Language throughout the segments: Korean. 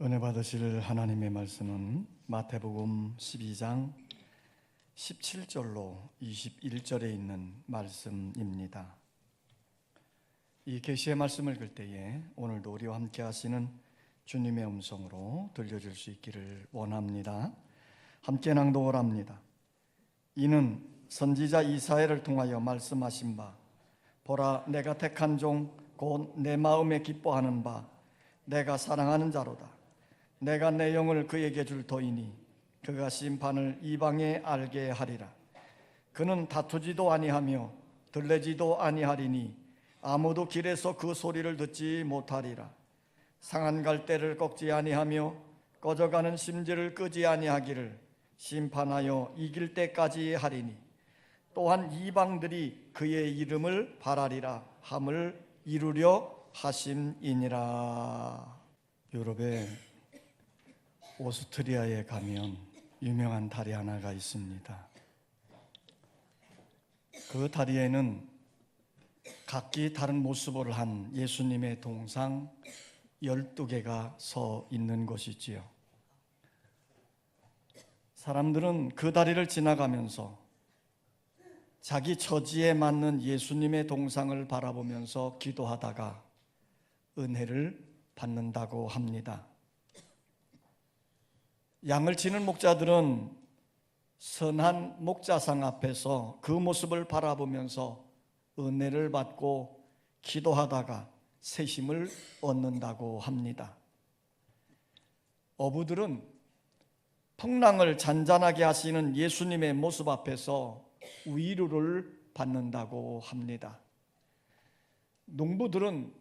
은혜 받으실 하나님의 말씀은 마태복음 12장 17절로 21절에 있는 말씀입니다. 이 계시의 말씀을 읽을 때에 오늘도 우리와 함께 하시는 주님의 음성으로 들려줄 수 있기를 원합니다. 함께 낭독을 합니다. 이는 선지자 이사야를 통하여 말씀하신 바, 보라, 내가 택한 종 곧 내 마음에 기뻐하는 바 내가 사랑하는 자로다. 내가 내 영을 그에게 줄 터이니 그가 심판을 이방에 알게 하리라. 그는 다투지도 아니하며 들레지도 아니하리니 아무도 길에서 그 소리를 듣지 못하리라. 상한 갈대를 꺾지 아니하며 꺼져가는 심지를 끄지 아니하기를 심판하여 이길 때까지 하리니 또한 이방들이 그의 이름을 바라리라 함을 이루려 하심이니라. 유럽의 오스트리아에 가면 유명한 다리 하나가 있습니다. 그 다리에는 각기 다른 모습을 한 예수님의 동상 12개가 서 있는 것이지요. 사람들은 그 다리를 지나가면서 자기 처지에 맞는 예수님의 동상을 바라보면서 기도하다가 은혜를 받는다고 합니다. 양을 치는 목자들은 선한 목자상 앞에서 그 모습을 바라보면서 은혜를 받고 기도하다가 새 힘을 얻는다고 합니다. 어부들은 풍랑을 잔잔하게 하시는 예수님의 모습 앞에서 위로를 받는다고 합니다. 농부들은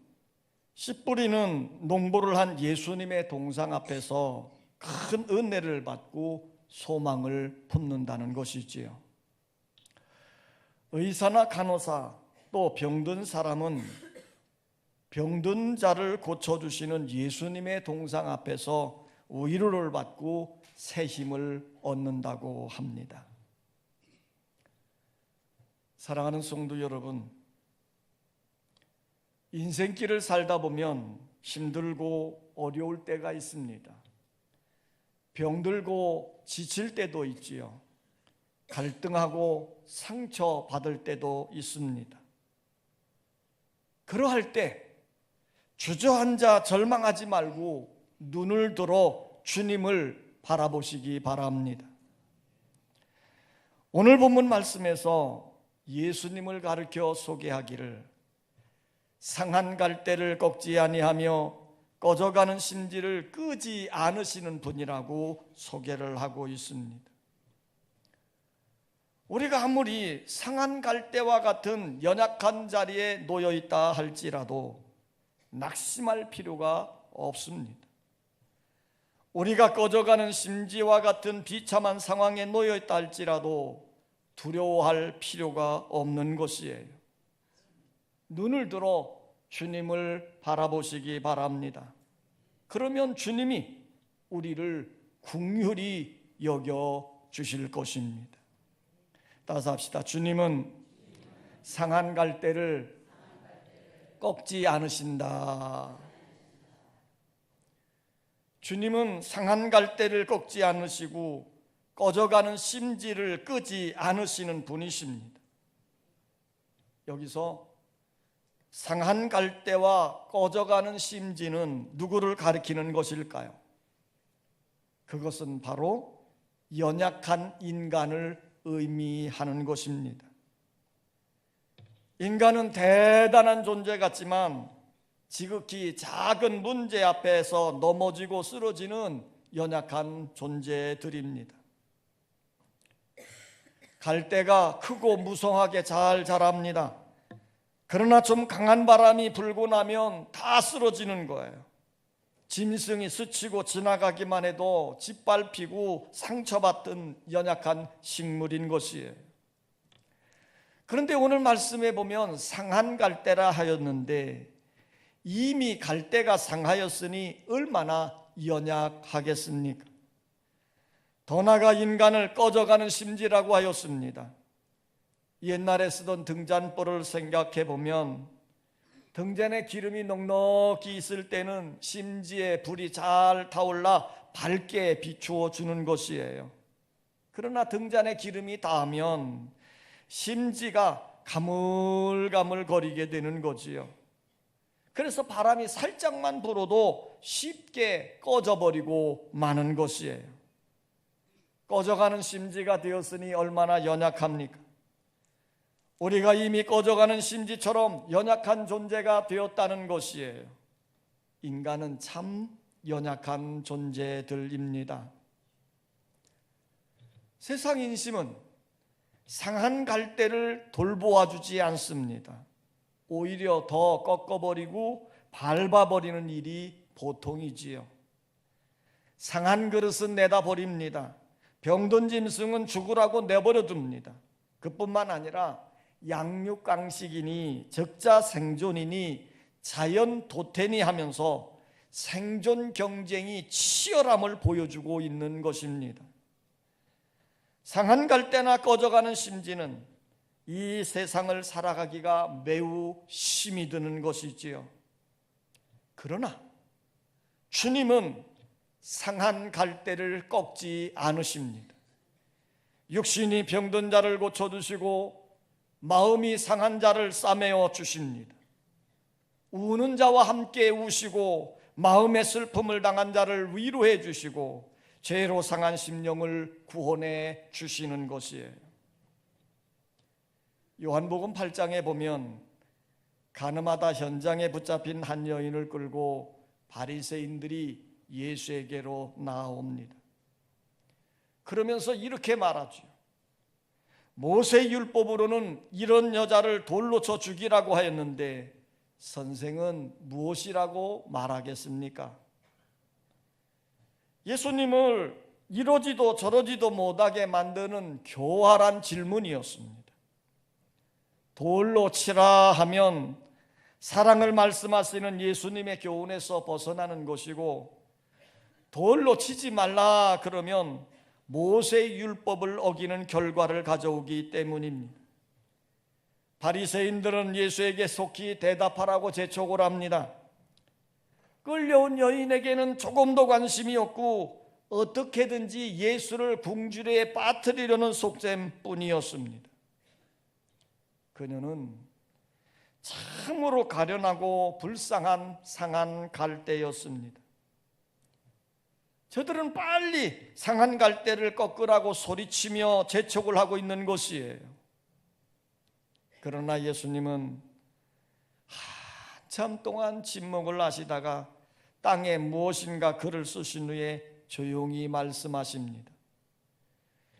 씨 뿌리는 농부를 한 예수님의 동상 앞에서 큰 은혜를 받고 소망을 품는다는 것이지요. 의사나 간호사 또 병든 사람은 병든 자를 고쳐주시는 예수님의 동상 앞에서 위로를 받고 새 힘을 얻는다고 합니다. 사랑하는 성도 여러분, 인생길을 살다 보면 힘들고 어려울 때가 있습니다. 병들고 지칠 때도 있지요. 갈등하고 상처받을 때도 있습니다. 그러할 때 주저앉아 절망하지 말고 눈을 들어 주님을 바라보시기 바랍니다. 오늘 본문 말씀에서 예수님을 가르쳐 소개하기를 상한 갈대를 꺾지 아니하며 꺼져가는 심지를 끄지 않으시는 분이라고 소개를 하고 있습니다. 우리가 아무리 상한 갈대와 같은 연약한 자리에 놓여 있다 할지라도 낙심할 필요가 없습니다. 우리가 꺼져가는 심지와 같은 비참한 상황에 놓여 있다 할지라도 두려워할 필요가 없는 것이에요. 눈을 들어 주님을 바라보시기 바랍니다. 그러면 주님이 우리를 긍휼히 여겨 주실 것입니다. 따라서 합시다. 주님은 상한 갈대를 꺾지 않으신다. 주님은 상한 갈대를 꺾지 않으시고 꺼져가는 심지를 끄지 않으시는 분이십니다. 여기서 상한 갈대와 꺼져가는 심지는 누구를 가리키는 것일까요? 그것은 바로 연약한 인간을 의미하는 것입니다. 인간은 대단한 존재 같지만 지극히 작은 문제 앞에서 넘어지고 쓰러지는 연약한 존재들입니다. 갈대가 크고 무성하게 잘 자랍니다. 그러나 좀 강한 바람이 불고 나면 다 쓰러지는 거예요. 짐승이 스치고 지나가기만 해도 짓밟히고 상처받던 연약한 식물인 것이에요. 그런데 오늘 말씀에 보면 상한 갈대라 하였는데 이미 갈대가 상하였으니 얼마나 연약하겠습니까? 더 나아가 인간을 꺼져가는 심지라고 하였습니다. 옛날에 쓰던 등잔불을 생각해 보면 등잔에 기름이 넉넉히 있을 때는 심지에 불이 잘 타올라 밝게 비추어 주는 것이에요. 그러나 등잔에 기름이 닿으면 심지가 가물가물 거리게 되는 거지요. 그래서 바람이 살짝만 불어도 쉽게 꺼져버리고 마는 것이에요. 꺼져가는 심지가 되었으니 얼마나 연약합니까? 우리가 이미 꺼져가는 심지처럼 연약한 존재가 되었다는 것이에요. 인간은 참 연약한 존재들입니다. 세상 인심은 상한 갈대를 돌보아주지 않습니다. 오히려 더 꺾어버리고 밟아버리는 일이 보통이지요. 상한 그릇은 내다 버립니다. 병든 짐승은 죽으라고 내버려 둡니다. 그뿐만 아니라 양육강식이니 적자생존이니 자연도태니 하면서 생존 경쟁이 치열함을 보여주고 있는 것입니다. 상한 갈대나 꺼져가는 심지는 이 세상을 살아가기가 매우 힘이 드는 것이지요. 그러나 주님은 상한 갈대를 꺾지 않으십니다. 육신이 병든 자를 고쳐주시고 마음이 상한 자를 싸매어 주십니다. 우는 자와 함께 우시고 마음의 슬픔을 당한 자를 위로해 주시고 죄로 상한 심령을 구원해 주시는 것이에요. 요한복음 8장에 보면 가늠하다 현장에 붙잡힌 한 여인을 끌고 바리새인들이 예수에게로 나아옵니다. 그러면서 이렇게 말하죠. 모세 율법으로는 이런 여자를 돌로 쳐 죽이라고 하였는데 선생은 무엇이라고 말하겠습니까? 예수님을 이러지도 저러지도 못하게 만드는 교활한 질문이었습니다. 돌로 치라 하면 사랑을 말씀하시는 예수님의 교훈에서 벗어나는 것이고, 돌로 치지 말라 그러면 모세의 율법을 어기는 결과를 가져오기 때문입니다. 바리새인들은 예수에게 속히 대답하라고 재촉을 합니다. 끌려온 여인에게는 조금도 관심이 없고 어떻게든지 예수를 궁지에 빠뜨리려는 속셈뿐이었습니다. 그녀는 참으로 가련하고 불쌍한 상한 갈대였습니다. 저들은 빨리 상한 갈대를 꺾으라고 소리치며 재촉을 하고 있는 것이에요. 그러나 예수님은 한참 동안 침묵을 하시다가 땅에 무엇인가 글을 쓰신 후에 조용히 말씀하십니다.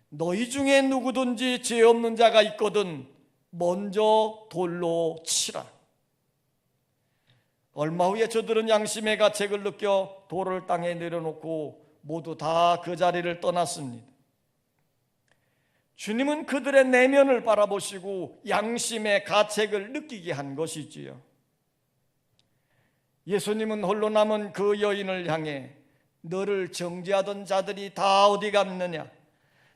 너희 중에 누구든지 죄 없는 자가 있거든 먼저 돌로 치라. 얼마 후에 저들은 양심의 가책을 느껴 돌을 땅에 내려놓고 모두 다 그 자리를 떠났습니다. 주님은 그들의 내면을 바라보시고 양심의 가책을 느끼게 한 것이지요. 예수님은 홀로 남은 그 여인을 향해 너를 정죄하던 자들이 다 어디 갔느냐?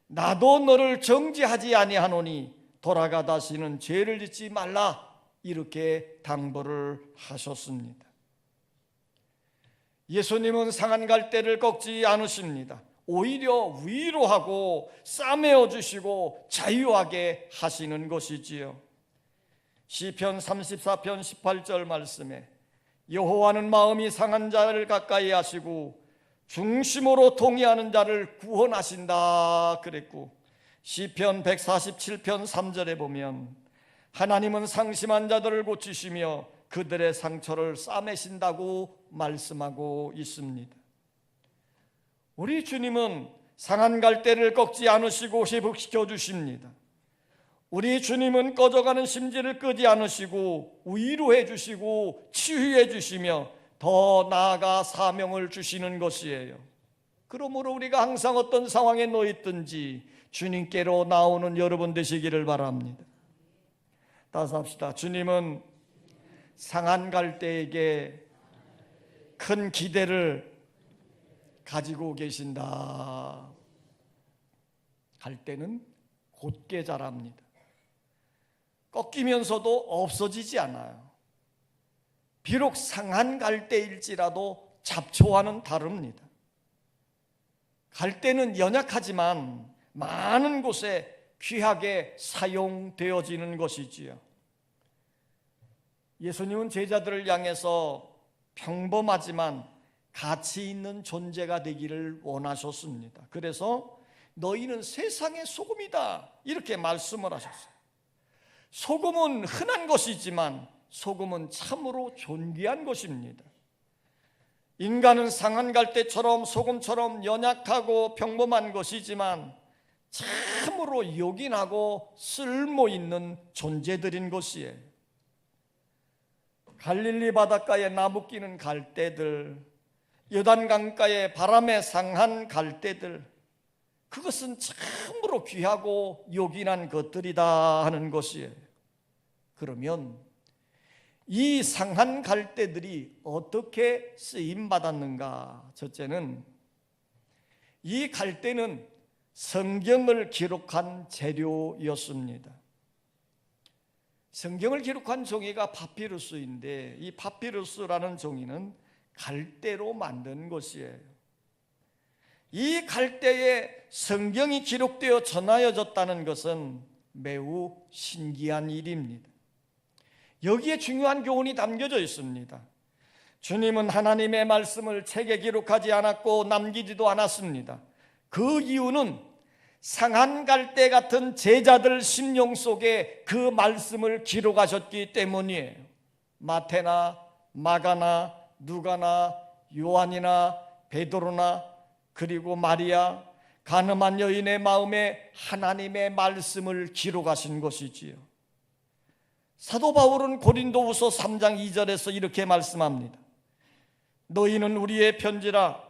나도 너를 정죄하지 아니하노니 돌아가 다시는 죄를 짓지 말라, 이렇게 당부를 하셨습니다. 예수님은 상한 갈대를 꺾지 않으십니다. 오히려 위로하고 싸매어 주시고 자유하게 하시는 것이지요. 시편 34편 18절 말씀에 여호와는 마음이 상한 자를 가까이 하시고 중심으로 통회하는 자를 구원하신다 그랬고, 시편 147편 3절에 보면 하나님은 상심한 자들을 고치시며 그들의 상처를 싸매신다고 말씀하고 있습니다. 우리 주님은 상한 갈대를 꺾지 않으시고 회복시켜 주십니다. 우리 주님은 꺼져가는 심지를 끄지 않으시고 위로해 주시고 치유해 주시며 더 나아가 사명을 주시는 것이에요. 그러므로 우리가 항상 어떤 상황에 놓여 있든지 주님께로 나오는 여러분 되시기를 바랍니다. 따라서 합시다. 주님은 상한 갈대에게 큰 기대를 가지고 계신다. 갈대는 곧게 자랍니다. 꺾이면서도 없어지지 않아요. 비록 상한 갈대일지라도 잡초와는 다릅니다. 갈대는 연약하지만 많은 곳에 귀하게 사용되어지는 것이지요. 예수님은 제자들을 향해서 평범하지만 가치 있는 존재가 되기를 원하셨습니다. 그래서 너희는 세상의 소금이다 이렇게 말씀을 하셨어요. 소금은 흔한 것이지만 소금은 참으로 존귀한 것입니다. 인간은 상한 갈대처럼 소금처럼 연약하고 평범한 것이지만 참으로 요긴하고 쓸모있는 존재들인 것이에요. 갈릴리 바닷가에 나무 끼는 갈대들, 요단강가에 바람에 상한 갈대들, 그것은 참으로 귀하고 요긴한 것들이다 하는 것이에요. 그러면 이 상한 갈대들이 어떻게 쓰임받았는가? 첫째는 이 갈대는 성경을 기록한 재료였습니다. 성경을 기록한 종이가 파피루스인데 이 파피루스라는 종이는 갈대로 만든 것이에요. 이 갈대에 성경이 기록되어 전하여졌다는 것은 매우 신기한 일입니다. 여기에 중요한 교훈이 담겨져 있습니다. 주님은 하나님의 말씀을 책에 기록하지 않았고 남기지도 않았습니다. 그 이유는 상한 갈대 같은 제자들 심령 속에 그 말씀을 기록하셨기 때문이에요. 마태나 마가나 누가나 요한이나 베드로나 그리고 마리아, 가늠한 여인의 마음에 하나님의 말씀을 기록하신 것이지요. 사도 바울은 고린도후서 3장 2절에서 이렇게 말씀합니다. 너희는 우리의 편지라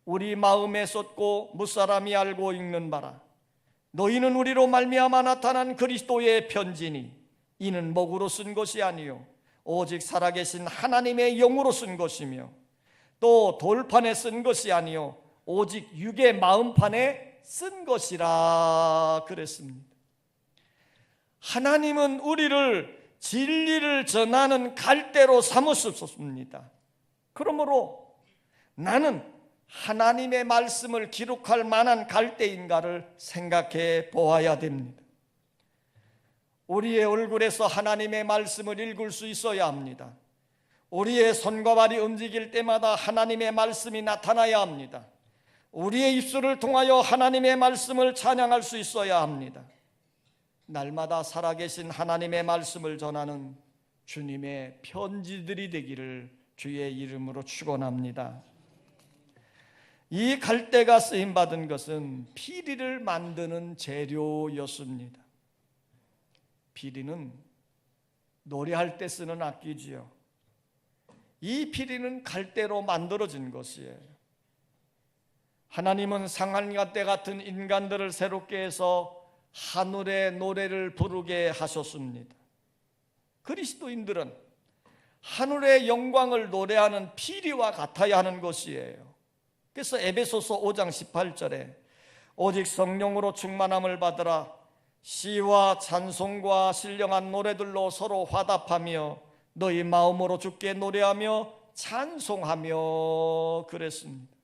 우리 마음에 썼고 무사람이 알고 읽는 바라. 너희는 우리로 말미암아 나타난 그리스도의 편지니 이는 목으로 쓴 것이 아니요 오직 살아계신 하나님의 영으로 쓴 것이며 또 돌판에 쓴 것이 아니요 오직 육의 마음판에 쓴 것이라 그랬습니다. 하나님은 우리를 진리를 전하는 갈대로 삼으셨습니다. 그러므로 나는 하나님의 말씀을 기록할 만한 갈대인가를 생각해 보아야 됩니다. 우리의 얼굴에서 하나님의 말씀을 읽을 수 있어야 합니다. 우리의 손과 발이 움직일 때마다 하나님의 말씀이 나타나야 합니다. 우리의 입술을 통하여 하나님의 말씀을 찬양할 수 있어야 합니다. 날마다 살아계신 하나님의 말씀을 전하는 주님의 편지들이 되기를 주의 이름으로 축원합니다. 이 갈대가 쓰임받은 것은 피리를 만드는 재료였습니다. 피리는 노래할 때 쓰는 악기지요. 이 피리는 갈대로 만들어진 것이에요. 하나님은 상한 갈대 같은 인간들을 새롭게 해서 하늘의 노래를 부르게 하셨습니다. 그리스도인들은 하늘의 영광을 노래하는 피리와 같아야 하는 것이에요. 그래서 에베소서 5장 18절에 오직 성령으로 충만함을 받으라. 시와 찬송과 신령한 노래들로 서로 화답하며 너희 마음으로 주께 노래하며 찬송하며 그랬습니다.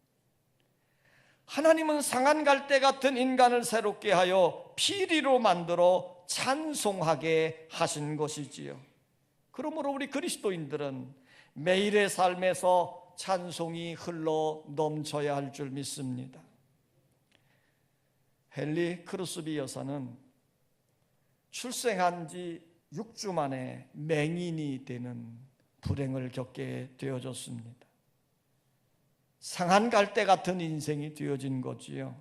하나님은 상한 갈대 같은 인간을 새롭게 하여 피리로 만들어 찬송하게 하신 것이지요. 그러므로 우리 그리스도인들은 매일의 삶에서 찬송이 흘러 넘쳐야 할 줄 믿습니다. 헨리 크루스비 여사는 출생한 지 6주 만에 맹인이 되는 불행을 겪게 되어졌습니다. 상한 갈대 같은 인생이 되어진 거지요.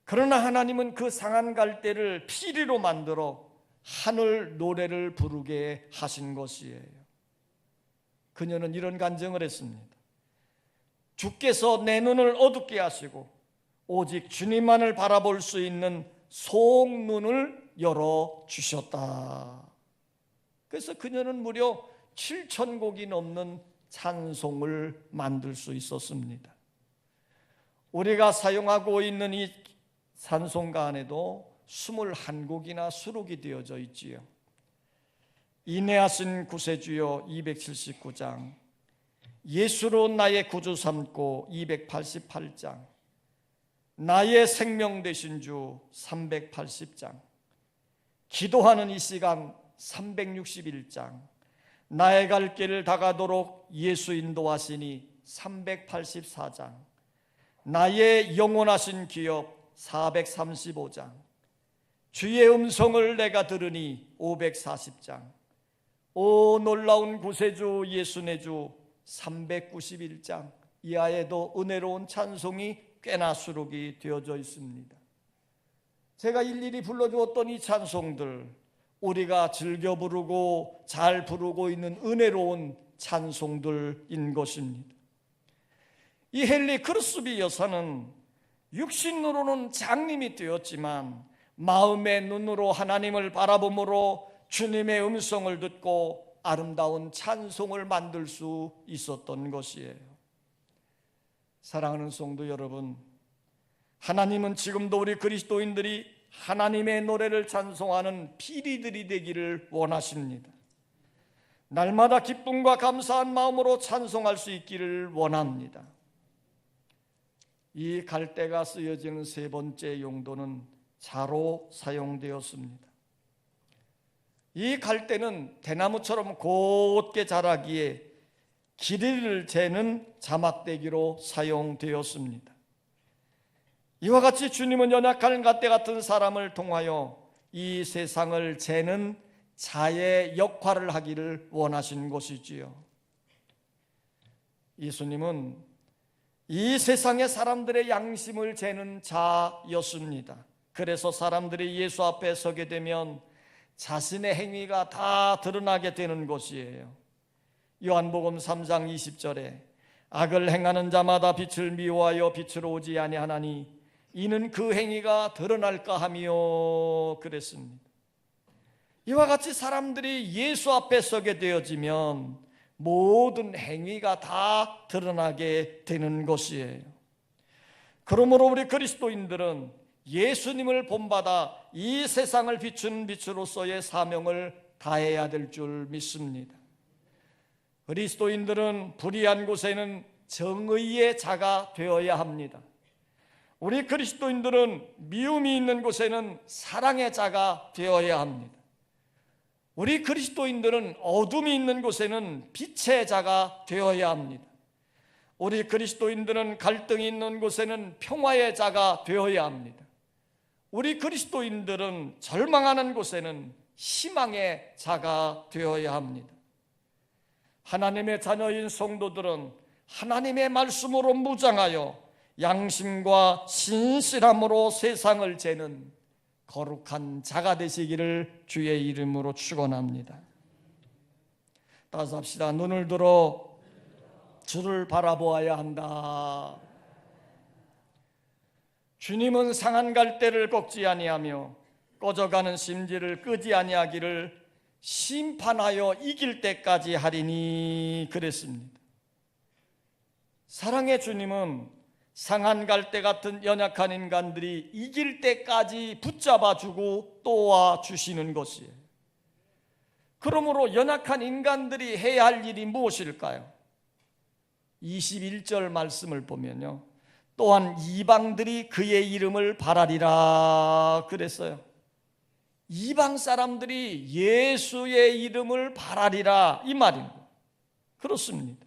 그러나 하나님은 그 상한 갈대를 피리로 만들어 하늘 노래를 부르게 하신 것이에요. 그녀는 이런 간증을 했습니다. 주께서 내 눈을 어둡게 하시고 오직 주님만을 바라볼 수 있는 속눈을 열어주셨다. 그래서 그녀는 무려 7,000곡이 넘는 찬송을 만들 수 있었습니다. 우리가 사용하고 있는 이 찬송가 안에도 21곡이나 수록이 되어져 있지요. 인내하신 구세주여 279장, 예수로 나의 구주 삼고 288장, 나의 생명 되신 주 380장, 기도하는 이 시간 361장, 나의 갈 길을 다가도록 예수 인도하시니 384장, 나의 영원하신 기업 435장, 주의 음성을 내가 들으니 540장, 오 놀라운 구세주 예수 내 주 391장, 이하에도 은혜로운 찬송이 꽤나 수록이 되어져 있습니다. 제가 일일이 불러주었던 이 찬송들, 우리가 즐겨 부르고 잘 부르고 있는 은혜로운 찬송들인 것입니다. 이 헨리 크루스비 여사는 육신으로는 장님이 되었지만 마음의 눈으로 하나님을 바라봄으로 주님의 음성을 듣고 아름다운 찬송을 만들 수 있었던 것이에요. 사랑하는 성도 여러분, 하나님은 지금도 우리 그리스도인들이 하나님의 노래를 찬송하는 피리들이 되기를 원하십니다. 날마다 기쁨과 감사한 마음으로 찬송할 수 있기를 원합니다. 이 갈대가 쓰여지는 세 번째 용도는 자로 사용되었습니다. 이 갈대는 대나무처럼 곧게 자라기에 길이를 재는 자막대기로 사용되었습니다. 이와 같이 주님은 연약한 갈대 같은 사람을 통하여 이 세상을 재는 자의 역할을 하기를 원하신 것이지요. 예수님은 이 세상의 사람들의 양심을 재는 자였습니다. 그래서 사람들이 예수 앞에 서게 되면 자신의 행위가 다 드러나게 되는 것이에요. 요한복음 3장 20절에 악을 행하는 자마다 빛을 미워하여 빛으로 오지 아니하나니 이는 그 행위가 드러날까 하며 그랬습니다. 이와 같이 사람들이 예수 앞에 서게 되어지면 모든 행위가 다 드러나게 되는 것이에요. 그러므로 우리 그리스도인들은 예수님을 본받아 이 세상을 비추는 빛으로서의 사명을 다해야 될 줄 믿습니다. 그리스도인들은 불의한 곳에는 정의의 자가 되어야 합니다. 우리 그리스도인들은 미움이 있는 곳에는 사랑의 자가 되어야 합니다. 우리 그리스도인들은 어둠이 있는 곳에는 빛의 자가 되어야 합니다. 우리 그리스도인들은 갈등이 있는 곳에는 평화의 자가 되어야 합니다. 우리 그리스도인들은 절망하는 곳에는 희망의 자가 되어야 합니다. 하나님의 자녀인 성도들은 하나님의 말씀으로 무장하여 양심과 신실함으로 세상을 재는 거룩한 자가 되시기를 주의 이름으로 축원합니다. 따라서 합시다. 눈을 들어 주를 바라보아야 한다. 주님은 상한 갈대를 꺾지 아니하며 꺼져가는 심지를 끄지 아니하기를 심판하여 이길 때까지 하리니 그랬습니다. 사랑의 주님은 상한 갈대 같은 연약한 인간들이 이길 때까지 붙잡아주고 도와주시는 것이에요. 그러므로 연약한 인간들이 해야 할 일이 무엇일까요? 21절 말씀을 보면요, 또한 이방들이 그의 이름을 바라리라 그랬어요. 이방 사람들이 예수의 이름을 바라리라 이 말입니다. 그렇습니다.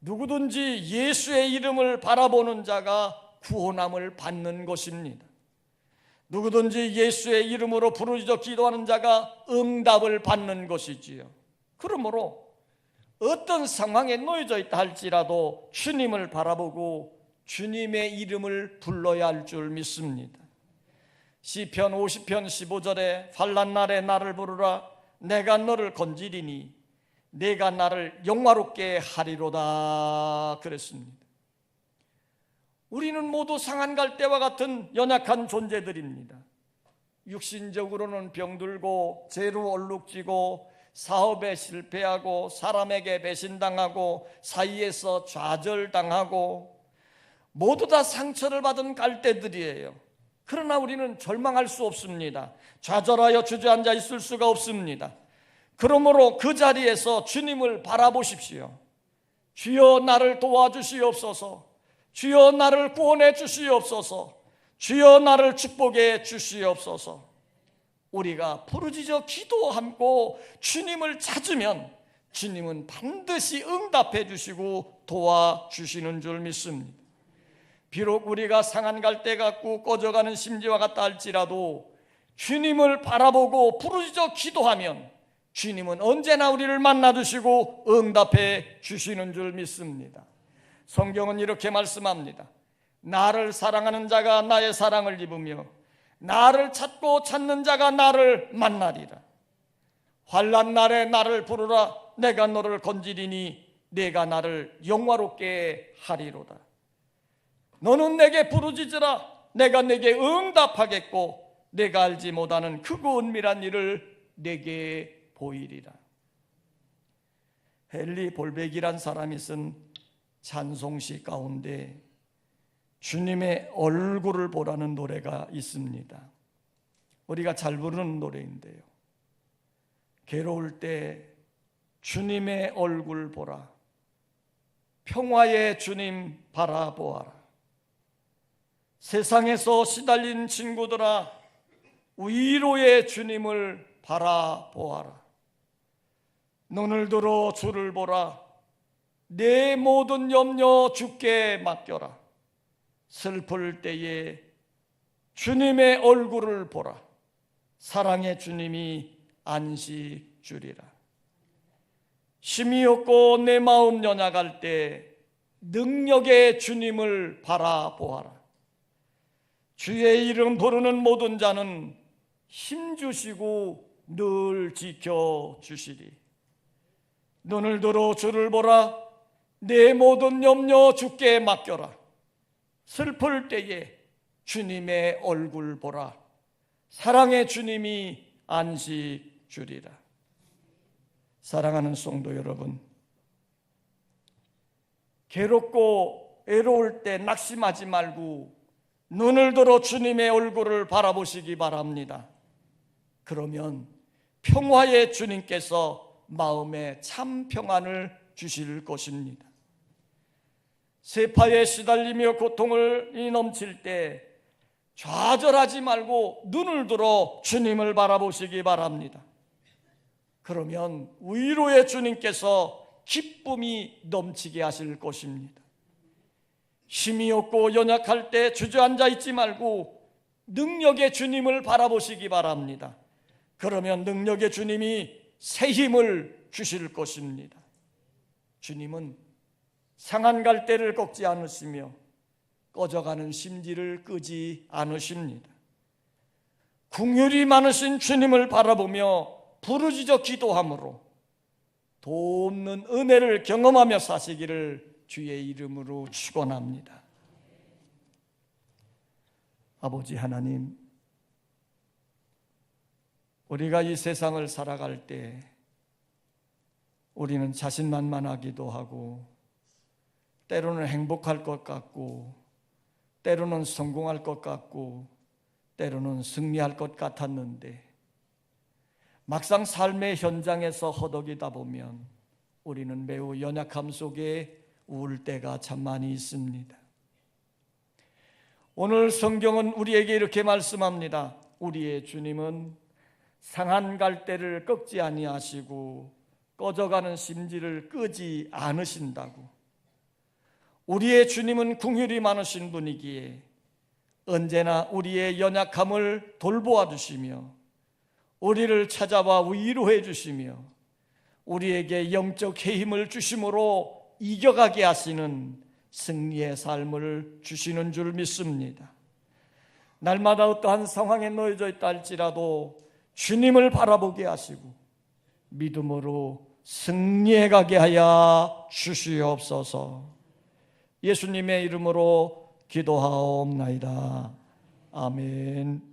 누구든지 예수의 이름을 바라보는 자가 구원함을 받는 것입니다. 누구든지 예수의 이름으로 부르짖어 기도하는 자가 응답을 받는 것이지요. 그러므로 어떤 상황에 놓여져 있다 할지라도 주님을 바라보고 주님의 이름을 불러야 할 줄 믿습니다. 시편 50편 15절에 환난 날에 나를 부르라 내가 너를 건지리니 내가 나를 영화롭게 하리로다 그랬습니다. 우리는 모두 상한 갈대와 같은 연약한 존재들입니다. 육신적으로는 병들고 죄로 얼룩지고 사업에 실패하고 사람에게 배신당하고 사이에서 좌절당하고 모두 다 상처를 받은 갈대들이에요. 그러나 우리는 절망할 수 없습니다. 좌절하여 주저앉아 있을 수가 없습니다. 그러므로 그 자리에서 주님을 바라보십시오. 주여 나를 도와주시옵소서. 주여 나를 구원해 주시옵소서. 주여 나를 축복해 주시옵소서. 우리가 부르짖어 기도하고 주님을 찾으면 주님은 반드시 응답해 주시고 도와주시는 줄 믿습니다. 비록 우리가 상한 갈대 같고 꺼져가는 심지와 같다 할지라도 주님을 바라보고 부르짖어 기도하면 주님은 언제나 우리를 만나주시고 응답해 주시는 줄 믿습니다. 성경은 이렇게 말씀합니다. 나를 사랑하는 자가 나의 사랑을 입으며 나를 찾고 찾는 자가 나를 만나리라. 환난 날에 나를 부르라. 내가 너를 건지리니 내가 나를 영화롭게 하리로다. 너는 내게 부르짖으라. 내가 내게 응답하겠고 내가 알지 못하는 크고 은밀한 일을 내게 보이리라. 헨리 볼백이란 사람이 쓴 찬송시 가운데 주님의 얼굴을 보라는 노래가 있습니다. 우리가 잘 부르는 노래인데요. 괴로울 때 주님의 얼굴 보라. 평화의 주님 바라보아라. 세상에서 시달린 친구들아 위로의 주님을 바라보아라. 눈을 들어 주를 보라. 내 모든 염려 주께 맡겨라. 슬플 때에 주님의 얼굴을 보라. 사랑의 주님이 안식 주리라. 힘이 없고 내 마음 연약할 때 능력의 주님을 바라보아라. 주의 이름 부르는 모든 자는 힘주시고 늘 지켜주시리. 눈을 들어 주를 보라. 내 모든 염려 주께 맡겨라. 슬플 때에 주님의 얼굴 보라. 사랑의 주님이 안식 주리라. 사랑하는 성도 여러분, 괴롭고 외로울 때 낙심하지 말고 눈을 들어 주님의 얼굴을 바라보시기 바랍니다. 그러면 평화의 주님께서 마음에 참 평안을 주실 것입니다. 세파에 시달리며 고통을 넘칠 때 좌절하지 말고 눈을 들어 주님을 바라보시기 바랍니다. 그러면 위로의 주님께서 기쁨이 넘치게 하실 것입니다. 힘이 없고 연약할 때 주저앉아 있지 말고 능력의 주님을 바라보시기 바랍니다. 그러면 능력의 주님이 새 힘을 주실 것입니다. 주님은 상한 갈대를 꺾지 않으시며 꺼져가는 심지를 끄지 않으십니다. 긍휼이 많으신 주님을 바라보며 부르짖어 기도함으로 돕는 은혜를 경험하며 사시기를 주의 이름으로 축원합니다. 아버지 하나님, 우리가 이 세상을 살아갈 때 우리는 자신만만하기도 하고 때로는 행복할 것 같고 때로는 성공할 것 같고 때로는 승리할 것 같았는데 막상 삶의 현장에서 허덕이다 보면 우리는 매우 연약함 속에 울 때가 참 많이 있습니다. 오늘 성경은 우리에게 이렇게 말씀합니다. 우리의 주님은 상한 갈대를 꺾지 아니하시고 꺼져가는 심지를 끄지 않으신다고. 우리의 주님은 긍휼이 많으신 분이기에 언제나 우리의 연약함을 돌보아 주시며 우리를 찾아와 위로해 주시며 우리에게 영적 힘을 주심으로 이겨가게 하시는 승리의 삶을 주시는 줄 믿습니다. 날마다 어떠한 상황에 놓여져 있다 할지라도 주님을 바라보게 하시고 믿음으로 승리해 가게 하여 주시옵소서. 예수님의 이름으로 기도하옵나이다. 아멘.